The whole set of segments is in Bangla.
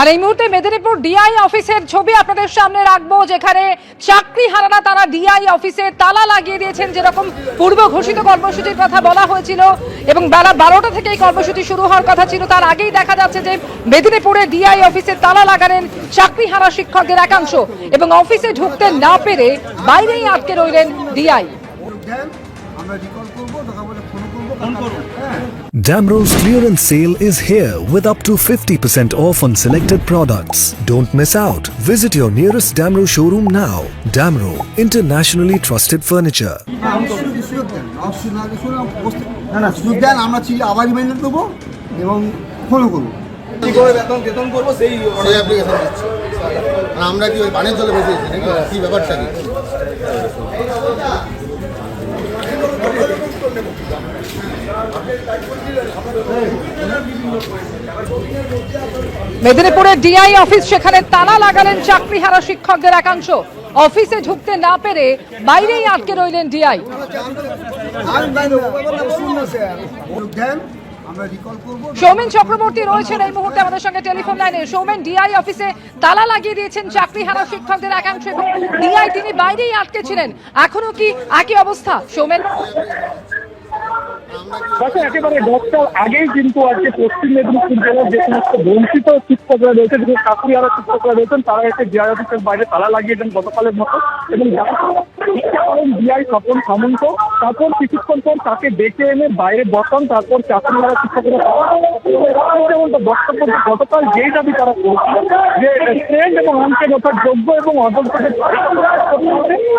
আর এই মুহূর্তে মেদিনীপুর ডিআই অফিসের ছবি আপনাদের সামনে রাখবো, যেখানে চাকরি হারানা তারা ডিআই অফিসে তালা লাগিয়ে দিয়েছেন। যেরকম পূর্ব ঘোষিত কর্মসূচির কথা বলা হয়েছিল এবং বেলা 12টা থেকে এই কর্মসূচি শুরু হওয়ার কথা ছিল, তার আগেই দেখা যাচ্ছে যে মেদিনীপুরে ডিআই অফিসে তালা লাগালেন চাকরি হারা শিক্ষকদের একাংশ এবং অফিসে ঢুকতে না পেরে বাইরেই আটকে রইলেন DI. Damro's clearance sale is here with up to 50% off on selected products. Don't miss out. Visit your nearest Damro showroom now. Damro, internationally trusted furniture. আমরা কি ওই পানির জলে বসেছি নাকি কি ব্যাপারটা কি? মেদিনীপুরের ডিআই অফিস, সেখানে তালা লাগালেন চাকরি হারা শিক্ষকদের একাংশ। অফিসে ঢুকতে না পেরে বাইরেই আটকে রইলেন ডিআই। সৌমেন চক্রবর্তী রয়েছেন এই মুহূর্তে আমাদের সঙ্গে টেলিফোন লাইনে। সৌমেন, ডিআই অফিসে তালা লাগিয়ে দিয়েছেন চাকরি হারা শিক্ষকদের একাংশ এবং ডিআই তিনি বাইরেই আটকে ছিলেন। এখনো কি একই অবস্থা সৌমেন? একেবারে দশটার আগেই কিন্তু আজকে পশ্চিম মেদিনীপুর জেলার যে সমস্ত বঞ্চিত শিক্ষকরা রয়েছেন, যে চাকরি হারা শিক্ষকরা রয়েছেন, তারা এসে ডিআই অফিসের বাইরে তালা লাগিয়ে দেন গতকালের মতো। এবং ডিআই স্বপন সামন্ত তারপর কিছুক্ষণ পর তাকে ডেকে এনে বাইরে বসান। তারপর চাকরি হারা শিক্ষকরা বক্তব্য গতকাল যেই দাবি তারা করেছিল যে ট্রেন্ড এবং অঙ্কের অর্থাৎ যোগ্য এবং অযোগ্যদের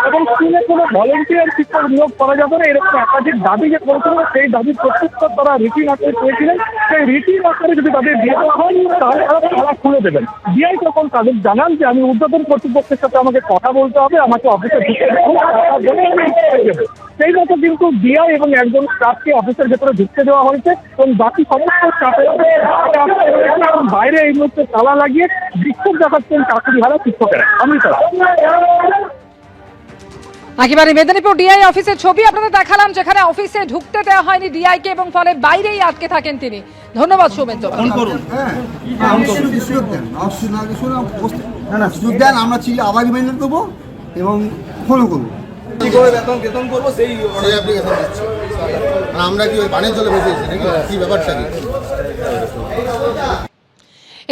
এবং স্কুলে কোনো ভলেন্টিয়ার শিক্ষক নিয়োগ করা যাবে না, এরকম একাধিক দাবি যে করেছিল সেই দাবির প্রত্যুত্তর তারা রীতির আকারে পেয়েছিলেন। সেই রীতির আকারে যদি তাদের দিয়ে দেওয়া হয় তাহলে তারা তালা খুলে দেবেন। ডিআই তখন তাদের জানান যে আমি ঊর্ধ্বতন কর্তৃপক্ষের সাথে আমাকে কথা বলতে হবে, আমাকে অফিসে ঢুকে দেবো। সেই মতো কিন্তু ডিআই এবং একজন স্টাফকে অফিসের ভেতরে ঢুকতে দেওয়া হয়েছে এবং বাকি সমস্ত স্টাফের বাইরে এই মুহূর্তে তালা লাগিয়ে বিক্ষোভ দেখাচ্ছেন চাকরি হারা শিক্ষকেরা। একেবারে মেদিনীপুর ডিআই অফিসের ছবি আপনাদের দেখালাম, যেখানে অফিসে ঢুকতে দেওয়া হয়নি ডিআইকে এবং ফলে বাইরেই আটকে থাকেন তিনি। ধন্যবাদ সৌমেন। আমরা ছিল আবার রিমাইন্ডার দেবো এবং ফলো করবো বেতন করবো সেই অ্যাপ্লিকেশন দিচ্ছি। আমরা কি ওই পানির জলে বসেছি নাকি কি ব্যাপারটা কি?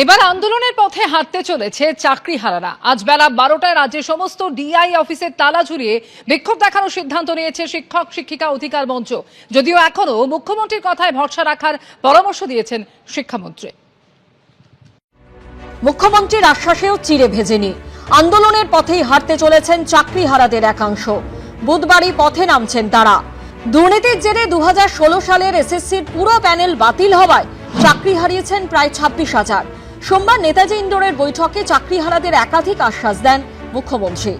এবার আন্দোলনের পথে হাঁটতে চলেছে চাকরি হারারা। আজ বেলা 12টায় রাজ্যের সমস্ত ডিআই অফিসের তালা ঝুলিয়ে বিক্ষোভ দেখানোর সিদ্ধান্ত নিয়েছে শিক্ষক শিক্ষিকা অধিকার মঞ্চ। যদিও এখনো মুখ্যমন্ত্রীর কথায় ভরসা রাখার পরামর্শ দিয়েছেন শিক্ষামন্ত্রী। মুখ্যমন্ত্রীর আশ্বাসেও চিড়ে ভেজেনি। আন্দোলনের পথেই হাঁটতে চলেছেন চাকরি হারাদের একাংশ। বুধবারই পথে নামছেন তারা। দুর্নীতির জেরে 2016 সালের এসএসসির পুরো প্যানেল বাতিল হওয়ায় চাকরি হারিয়েছেন প্রায় 26,000। সোমবার নেতাজি ইন্ডোরের বৈঠকে চাকরি হারাদের একাধিক আশ্বাস দেন মুখ্যমন্ত্রী।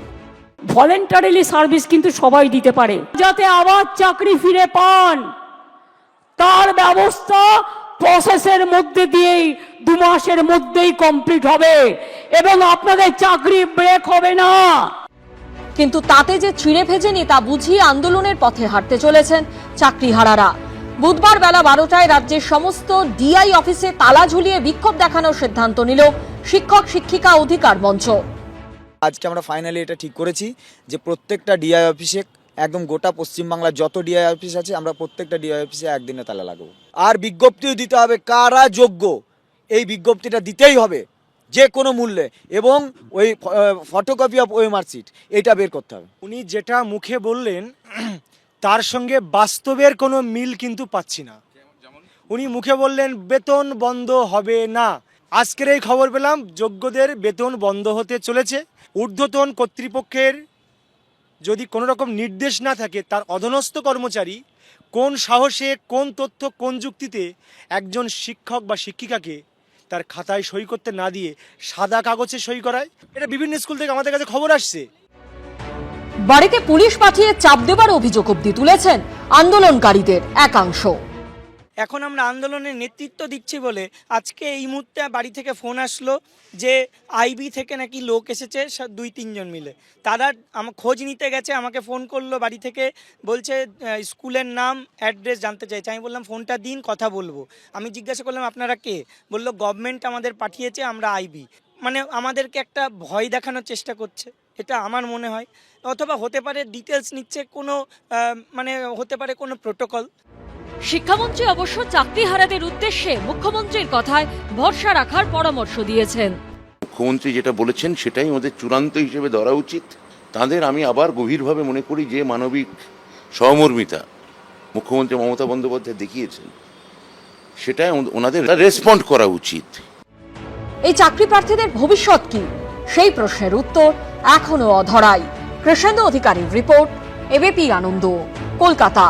ভলেন্টারিলি সার্ভিস কিন্তু সবাই দিতে পারে, যাতে আবার চাকরি ফিরে পান তার ব্যবস্থা প্রসেসের মধ্যে দিয়েই 2 মাসের মধ্যেই কমপ্লিট হবে এবং আপনাদের চাকরি ব্রেক হবে না। কিন্তু তাতে যে চিড়ে ভেজেনি তা বুঝিয়ে আন্দোলনের পথে হাঁটতে চলেছেন চাকরি হারারা। বুধবার বেলা 12টায় রাজ্যের সমস্ত ডিআই অফিসে তালা ঝুলিয়ে বিক্ষোভ দেখানোর সিদ্ধান্ত নিল শিক্ষক শিক্ষিকা অধিকার মঞ্চ। আজকে আমরা ফাইনালি এটা ঠিক করেছি যে প্রত্যেকটা ডিআই অফিসে, একদম গোটা পশ্চিমবাংলার যত ডিআই অফিস আছে, আমরা প্রত্যেকটা ডিআই অফিসে একদিনে তালা লাগাবো। আর বিজ্ঞপ্তিও দিতে হবে কারা যোগ্য, এই বিজ্ঞপ্তিটা দিতেই হবে যে কোনো মূল্যে, এবং ওই ফটোকপি অফ ওএমআর শিট এটা বের করতে হবে। উনি যেটা মুখে বললেন তার সঙ্গে বাস্তবের কোনো মিল কিন্তু পাচ্ছি না। উনি মুখে বললেন বেতন বন্ধ হবে না, আজকের এই খবর পেলাম যোগ্যদের বেতন বন্ধ হতে চলেছে। ঊর্ধ্বতন কর্তৃপক্ষের যদি কোনো রকম নির্দেশ না থাকে, তার অধীনস্থ কর্মচারী কোন সাহসে, কোন তথ্য, কোন যুক্তিতে একজন শিক্ষক বা শিক্ষিকাকে তার খাতায় সই করতে না দিয়ে সাদা কাগজে সই করায়? এটা বিভিন্ন স্কুল থেকে আমাদের কাছে খবর আসছে। বাড়িতে পুলিশ পাঠিয়ে চাপ দেবার অভিযোগ অব্দি তুলেছেন আন্দোলনকারীদের একাংশ। এখন আমরা আন্দোলনের নেতৃত্ব দিচ্ছি বলে আজকে এই মুহূর্তে বাড়ি থেকে ফোন আসলো যে আইবি থেকে নাকি লোক এসেছে 2-3 জন মিলে। তারা আমার খোঁজ নিতে গেছে, আমাকে ফোন করলো বাড়ি থেকে, বলছে স্কুলের নাম অ্যাড্রেস জানতে চাইছে। আমি বললাম ফোনটা দিন, কথা বলবো। আমি জিজ্ঞাসা করলাম আপনারা কে? বললো গভর্নমেন্ট আমাদের পাঠিয়েছে, আমরা আইবি। মানে আমাদেরকে একটা ভয় দেখানোর চেষ্টা করছে, এটা আমার মনে হয়। অথবা হতে পারে ডিটেলস নিচ্ছে কোনো মানে হতে পারে কোনো প্রোটোকল। শিক্ষামন্ত্রী অবশ্য চাকরিহারাদের উদ্দেশ্যে মুখ্যমন্ত্রীর কথায় ভরসা রাখার পরামর্শ দিয়েছেন। মুখ্যমন্ত্রী যেটা বলেছেন সেটাই ওদের চূড়ান্ত হিসেবে ধরা উচিত। তাদের আমি আবার গভীরভাবে মনে করি যে মানবিক সহমর্মিতা মুখ্যমন্ত্রী মমতা বন্দ্যোপাধ্যায় দেখিয়েছেন, সেটাই ওনাদের রেসপন্ড করা উচিত। এই চাকরি প্রার্থীদের ভবিষ্যৎ কি, সেই প্রশ্নের উত্তর এখনো অধরাই। কৃষ্ণেন্দু অধিকারীর রিপোর্ট, এবিপি আনন্দ, কলকাতা।